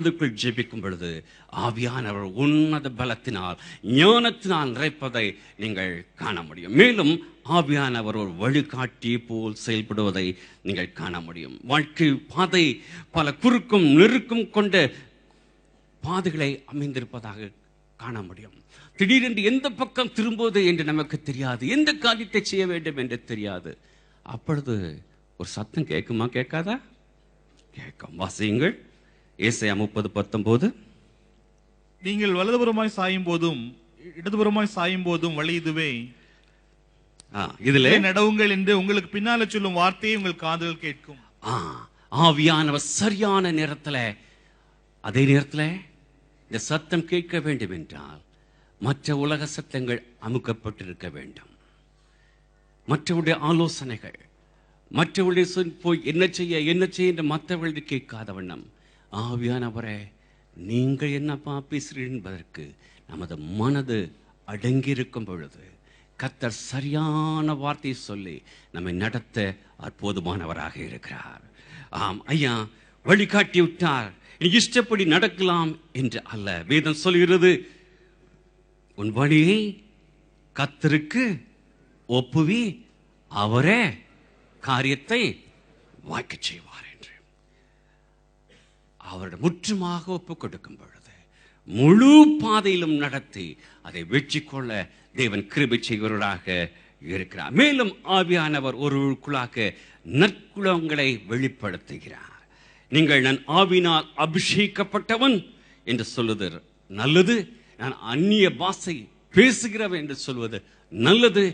அதுக்குள் ஜெபிக்கும் பொழுது ஆவியானவர் உன்னத பலத்தினால் ஞானத்தினால் நிறைப்பதை நீங்கள் காண முடியும். மேலும் ஆவியானவர் ஒரு வழிகாட்டி போல் செயல்படுவதை நீங்கள் காண முடியும். வாழ்க்கை பாதை பல குறுக்கும் நெருக்கும் கொண்ட பாதைகளை அமைந்திருப்பதாக காண முடியும். திடீரென்று எந்த பக்கம் திரும்புவது என்று நமக்கு தெரியாது, எந்த காரியத்தை செய்ய வேண்டும் என்று தெரியாது. அப்பொழுது ஒரு சத்தம் கேட்குமா, கேட்காதா? கேட்கும். வாசியுங்கள். ஏசாயா 30:19. நீங்கள் வலதுபுறமாய் சாயும் போதும் இடதுபுறமாய் சாயும் போதும் வழி இதுவே, இதுல நடவுங்கள் என்று உங்களுக்கு பின்னால சொல்லும் வார்த்தையை உங்கள் காதுகள் கேட்கும். ஆவியானவர் சரியான நேரத்தில், அதே நேரத்தில் இந்த சத்தம் கேட்க வேண்டும் என்றால் மற்ற உலக சத்தங்கள் அமுக்கப்பட்டிருக்க வேண்டும். மற்றவருடைய ஆலோசனைகள், மற்றவருடைய போய் என்ன செய்ய என்று மற்றவர்களுடைய கேட்காத வண்ணம் ஆவியானவரே நீங்கள் என்னப்பா பேசுகிறீர்கள் என்பதற்கு நமது மனது அடங்கியிருக்கும் பொழுது கர்த்தர் சரியான வார்த்தையை சொல்லி நம்மை நடத்த அற்புதமானவராக இருக்கிறார். ஆம் ஐயா, வழிகாட்டி விட்டார். இஷ்டப்படி நடக்கலாம் என்று அல்ல. வேதம் சொல்கிறது, உன் வழியை கர்த்தருக்கு ஒப்புவி, அவரே காரியத்தை வாய்க்க செய்வார் என்று. அவரிடம் முற்றுமாக ஒப்பு கொடுக்கும் பொழுது முழு பாதையிலும் நடத்தி அதை வெற்றி கொள்ள தேவன் கிருபை செய்கிறவராக இருக்கிறார். மேலும் ஆவியானவர் ஒருவருக்குள்ளாக நற்குணங்களை வெளிப்படுத்துகிறார். நீங்கள் நான் ஆவினால் அபிஷேகப்பட்டவன் என்று சொல்வது நல்லது, நான் அந்நிய பாஷை பேசுகிறவன் என்று சொல்வது நல்லது.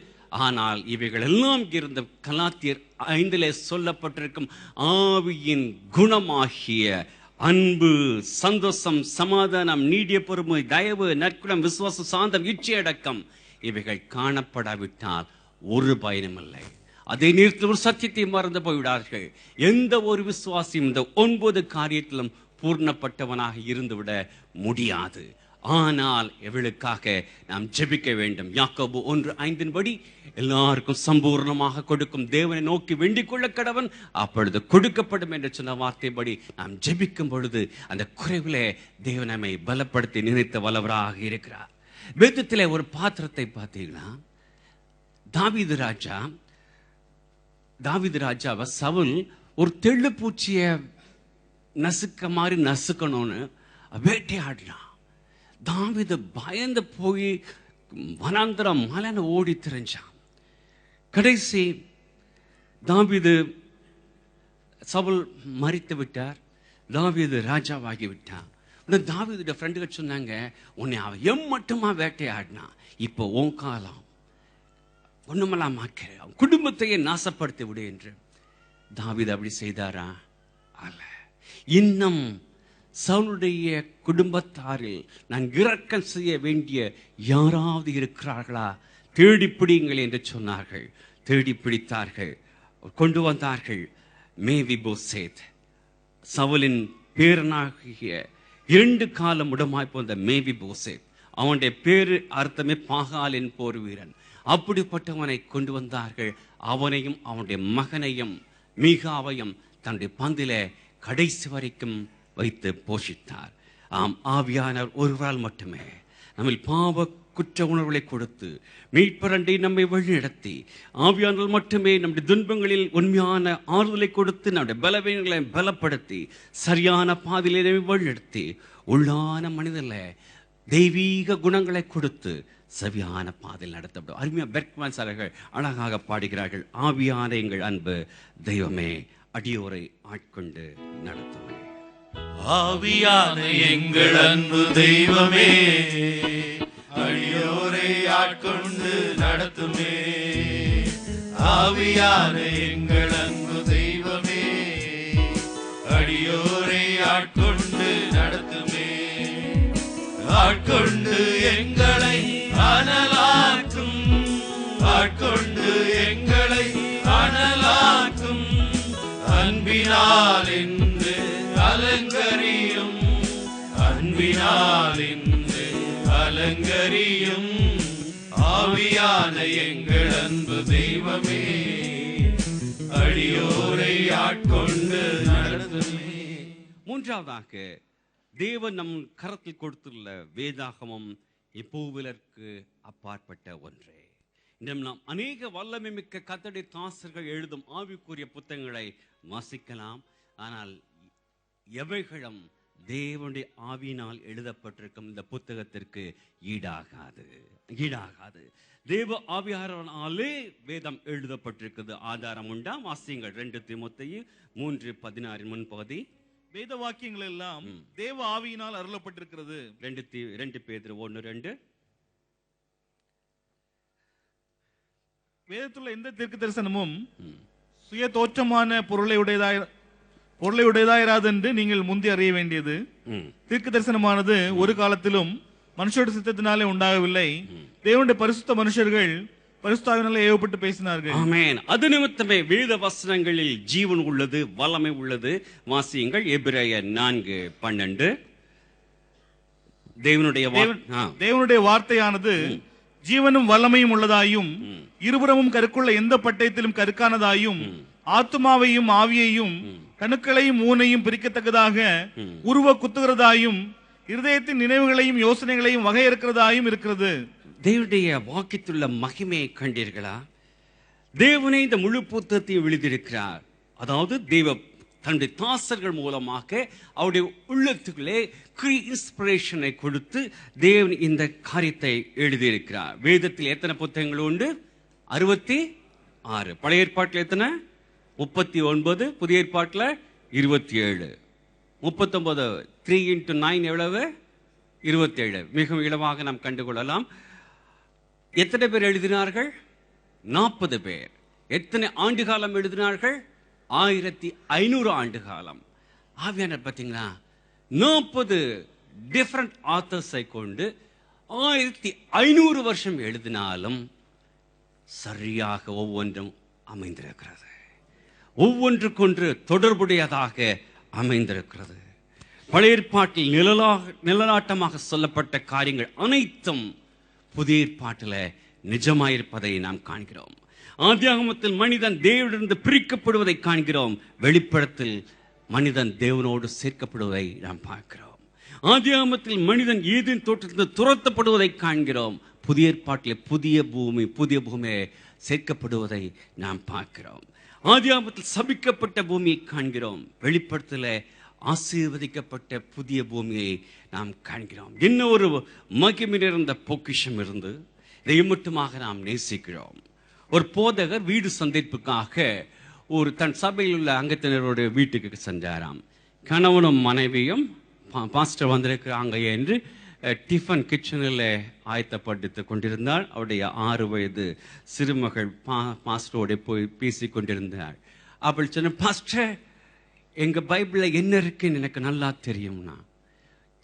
ஆனால் இவைகள் எல்லாம் இருந்த கலாத்தியர் 5 சொல்லப்பட்டிருக்கும் ஆவியின் குணமாகிய அன்பு, சந்தோஷம், சமாதானம், நீடிய பொறுமை, தயவு, நற்குணம், விசுவாசம், சாந்தம், இச்சையடக்கம் இவைகள் காணப்படாவிட்டால் ஒரு பயனும் இல்லை. அதே நேரத்தில் ஒரு சத்தியத்தை மறந்து போய்விடார்கள். எந்த ஒரு விசுவாசியும் இந்த 9 காரியத்திலும் பூர்ணப்பட்டவனாக இருந்துவிட முடியாது. ஆனால் எவளுக்காக நாம் ஜெபிக்க வேண்டும். யாக்கோபு 1:5 படி எல்லாருக்கும் சம்பூர்ணமாக கொடுக்கும் தேவனை நோக்கி வேண்டிக் கொள்ள கடவன், அப்பொழுது கொடுக்கப்படும் என்று சொன்ன வார்த்தைப்படி நாம் ஜெபிக்கும் பொழுது அந்த குறைவிலே தேவன் நம்மை பலப்படுத்தி நினைத்த வல்லவராக இருக்கிறார். வேதத்திலே ஒரு பாத்திரத்தை பார்த்தீங்கன்னா, தாவீது ராஜாவை சவுல் ஒரு தெள்ளுப்பூச்சியை நசுக்க மாதிரி நசுக்கணும்னு வேட்டையாடினான். தாவீது பயந்து போய் வனாந்தரம் மலைன்னு ஓடி திரிஞ்சான். கடைசி தாவீது, சவுல் மரித்து விட்டார், தாவீது ராஜாவாகி விட்டான். தாவீதுடைய ஃப்ரெண்டுகள் சொன்னாங்க, உன்னை அவன் மட்டுமா வேட்டையாடினா, இப்போ உன் காலம் ஒண்ணுமெல்லாம் அவன் குடும்பத்தையே நாசப்படுத்தி விடு என்று. தாவீது அப்படி செய்தாரா? அல்ல. இன்னும் சவுலுடைய குடும்பத்தாரில் நான் இரக்கம் செய்ய வேண்டிய யாராவது இருக்கிறார்களா, தேடி பிடிங்கள் என்று சொன்னார்கள். தேடி பிடித்தார்கள், கொண்டு வந்தார்கள். மேவிபோசேத், சவுலின் பேரனாகிய 2 காலம் உடமாய் போந்த மேவிபோசேத், அவனுடைய பேரு அர்த்தமே பாகாலின் போர் வீரன். அப்படிப்பட்டவனை கொண்டு வந்தார்கள். அவனையும் அவனுடைய மகனையும் மீகாவையும் தன்னுடைய பந்திலே கடைசி வரைக்கும் வைத்து போஷித்தார். ஆம், ஆவியானவர் ஒருவரால் மட்டுமே நம்மில் பாவ குற்ற உணர்வுகளை கொடுத்து மீட்பரண்டை நம்மை வழிநடத்தி, ஆவியானவர் மட்டுமே நம்முடைய துன்பங்களில் உண்மையான ஆறுதலை கொடுத்து நம்முடைய பலவீனங்களை பலப்படுத்தி சரியான பாதையிலே நம்மை வழிநடத்தி உள்ளான மனிதர்ல தெய்வீக குணங்களை கொடுத்து சரியான பாதையில் நடத்தப்படும். அருமையா பெர்க்மேன் சார்கள் அழகாக பாடுகிறார்கள், ஆவியான எங்கள் அன்பு தெய்வமே அடியோரை ஆட்கொண்டு நடத்துமே. ஆவியான எங்கள் அன்பு தெய்வமே அடியோரை ஆட்கொண்டு நடத்துமே. ஆவியான எங்கள் அன்பு தெய்வமே அடியோரை ஆட்கொண்டு நடத்துமே. ஆட்கொண்டு எங்களை அனலாக்கும், ஆட்கொண்டு எங்களை அனலாக்கும், அன்பினால் என்று அலங்கரியும், அன்பினால் என்று அலங்கரியும். ஆவியான எங்கள் அன்பு தெய்வமே அடியோரை ஆட்கொண்டு நடத்துமே. மூன்றாவதாக தேவன் நம் கரத்தில் கொடுத்துள்ள வேதாகமம் இப்பூவிலருக்கு அப்பாற்பட்ட ஒன்றே. இன்னும் நாம் அநேக வல்லமை மிக்க கர்த்தருடைய தாசர்கள் எழுதும் ஆவிக்குரிய புத்தகங்களை வாசிக்கலாம். ஆனால் எவைகளும் தேவனுடைய ஆவியினால் எழுதப்பட்டிருக்கும் இந்த புத்தகத்திற்கு ஈடாகாது. தேவ ஆவியானவராலே வேதம் எழுதப்பட்டிருக்கிறது. ஆதாரம் உண்டா? வாசியுங்கள். 2 தீமோத்தேயு 3:16 முன்பகுதி. வேத வாக்கியங்கள் எல்லாம் தேவ ஆவியினால் அருளப்பட்டிருக்கிறது. 2 பேதுரு 1:2. வேதத்துள்ள எந்த தீர்க்க தரிசனமும் சுய தோற்றமான பொருளை உடையதாயிராது என்று நீங்கள் முந்தி அறிய வேண்டியது. தீர்க்க தரிசனமானது ஒரு காலத்திலும் மனுஷோட சித்தத்தினாலே உண்டாகவில்லை. தேவனுடைய பரிசுத்த மனுஷர்கள் பரிசுத்தாவினாலே ஏவப்பட்டு பேசினார்கள். ஆமென். அது நிமித்தமே வேத வசனங்களில் ஜீவன் உள்ளது, வல்லமை உள்ளது. வாசியுங்கள். எபிரேயர் 4:12. தேவனுடைய வார்த்தையானது ஜீவனும் வல்லமையும் உள்ளதாயும் இருபுறமும் கருக்குள்ள எந்த பட்டயத்திலும் கருக்கானதாயும் ஆத்துமாவையும் ஆவியையும் கணுக்களையும் ஊனையும் பிரிக்கத்தக்கதாக உருவ குத்துகிறதாயும் இருதயத்தின் நினைவுகளையும் யோசனைகளையும் வகையறுக்கிறதாயும் இருக்கிறது. தேவனுடைய வாக்கியத்துள்ள மகிமையை கண்டீர்களா? தேவனே இந்த முழு புத்தகத்தையும் எழுதியிருக்கிறார். அதாவது தேவ தன்னுடைய தாசர்கள் மூலமாக அவருடைய உள்ளத்துக்குள்ளே இன்ஸ்பிரேஷனை கொடுத்து தேவன் இந்த காரியத்தை எழுதியிருக்கிறார். வேதத்தில் எத்தனை புத்தகங்கள் உண்டு? 66. பழைய ஏற்பாட்டில் எத்தனை? 39. புதிய ஏற்பாட்டில் 27. 39 3 into 9 எவ்வளவு? 27. மிகவும் இளவாக நாம் கண்டுகொள்ளலாம். எத்தனை பேர் எழுதினார்கள்? 40 பேர். எத்தனை ஆண்டு காலம் எழுதினார்கள்? 1500 ஆண்டு காலம். ஆவியானவர் பார்த்தீங்களா, 40 டிஃபரண்ட் ஆத்தர்ஸை கொண்டு 1500 வருஷம் எழுதினாலும் சரியாக ஒவ்வொன்றும் அமைந்திருக்கிறது. ஒவ்வொன்றுக்கொன்று தொடர்புடையதாக அமைந்திருக்கிறது. பழைய ஏற்பாட்டில் நிழலாட்டமாக சொல்லப்பட்ட காரியங்கள் அனைத்தும் புதிய ஏற்பாட்டில் நிஜமாயிருப்பதை நாம் காண்கிறோம். ஆதியாகமத்தில் மனிதன் தேவனிடமிருந்து பிரிக்கப்படுவதை காண்கிறோம். வெளிப்படத்தில் மனிதன் தேவனோடு சேர்க்கப்படுவதை நாம் பார்க்கிறோம். ஆதியாகமத்தில் மனிதன் ஏதேன் தோட்டத்திலிருந்து துரத்தப்படுவதை காண்கிறோம். புதிய ஏற்பாட்டில் புதிய பூமியை சேர்க்கப்படுவதை நாம் பார்க்கிறோம். ஆதியாகமத்தில் சபிக்கப்பட்ட பூமியை காண்கிறோம். வெளிப்படத்தில் ஆசீர்வதிக்கப்பட்ட புதிய பூமியை நாம் காண்கிறோம். என்ன ஒரு மகிமை நிறைந்த பொக்கிஷம் இருந்து இதை மட்டுமாக நாம் நேசிக்கிறோம். ஒரு போதகர் வீடு சந்திப்புக்காக ஒரு தன் சபையில் உள்ள அங்கத்தினருடைய வீட்டுக்கு சென்றாராம். கணவனும் மனைவியும் பாஸ்டர் வந்திருக்கிறாங்க என்று டிஃபன் கிச்சனில் ஆயத்தப்படுத்தி கொண்டிருந்தாள். அவருடைய 6 வயது சிறுமகள் பாஸ்டரோட போய் பேசி கொண்டிருந்தாள். அவள் சொன்ன, பாஸ்டர், எங்க பைபிளில் என்ன இருக்குன்னு எனக்கு நல்லா தெரியும்னா.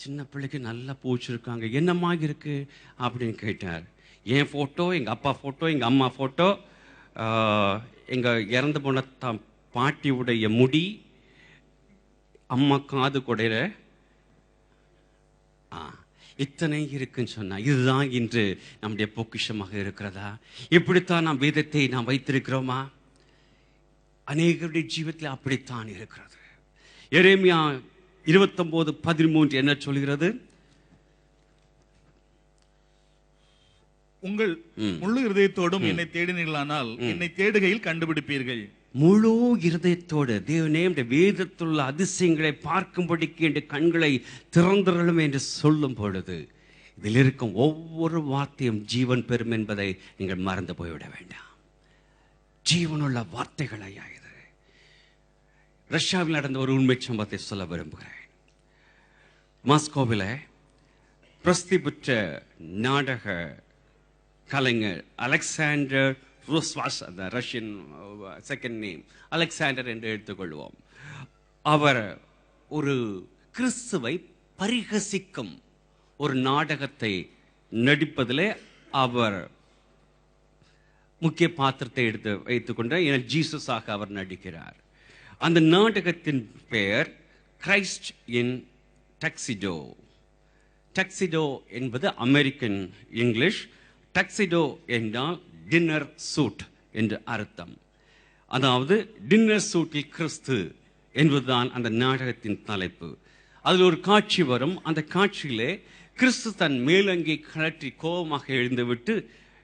சின்ன பிள்ளைக்கு நல்லா பூச்சிருக்காங்க, என்னமா இருக்கு அப்படின்னு கேட்டார். என் ஃபோட்டோ, எங்கள் அப்பா ஃபோட்டோ, எங்கள் அம்மா ஃபோட்டோ, எங்கள் இறந்து போன பாட்டியுடைய முடி, அம்மா காது கொடையில இத்தனை இருக்குன்னு சொன்னா, இதுதான் இன்று நம்முடைய பொக்கிஷமாக இருக்கிறதா? இப்படித்தான் நாம் வேதத்தை நாம் வைத்திருக்கிறோமா? அநேகருடைய ஜீவத்தில் அப்படித்தான் இருக்கிறது. எரேமியா 29:13 என்ன சொல்கிறது? உங்கள் முழு இருதயத்தோடும் என்னை தேடினீர்களானால் என்னை தேடுகையில் கண்டுபிடிப்பீர்கள். முழு இருதயத்தோடு தேவனே வேதத்துள்ள அதிசயங்களை பார்க்கும்படிக்கு என்று கண்களை திறந்திரலும் என்று சொல்லும் பொழுது இதில் இருக்கும் ஒவ்வொரு வார்த்தையும் ஜீவன் பெறும் என்பதை நீங்கள் மறந்து போய்விட வேண்டாம். ஜீவனுள்ள வார்த்தைகள் ஐயா. இது ரஷ்யாவில் நடந்த ஒரு உண்மை சம்பவத்தை சொல்ல விரும்புகிறேன். மாஸ்கோவில் பிரசித்தி பெற்ற நாடக கலைஞர் அலெக்சாண்டர் ரூஸ்வாஸ், அந்த ரஷ்யன் செகண்ட் நேம் அலெக்சாண்டர் என்று எடுத்துக்கொள்வோம். அவர் ஒரு கிறிஸ்துவை பரிகசிக்கும் ஒரு நாடகத்தை நடிப்பதிலே அவர் முக்கிய பாத்திரத்தை எடுத்து வைத்துக்கொண்டார். ஜீசஸாக அவர் நடிக்கிறார். அந்த நாடகத்தின் பெயர் கிரைஸ்ட் இன் டக்சிடோ. டக்சிடோ என்பது அமெரிக்கன் இங்கிலீஷ். டக்சிடோ என்றால் டின்னர் சூட் என்று அர்த்தம். அதாவது டின்னர் சூட்டில் கிறிஸ்து என்பதுதான் அந்த நாடகத்தின் தலைப்பு. அதில் ஒரு காட்சி வரும். அந்த காட்சியிலே கிறிஸ்து தன் மேலங்கை கழற்றி கோபமாக எழுந்துவிட்டு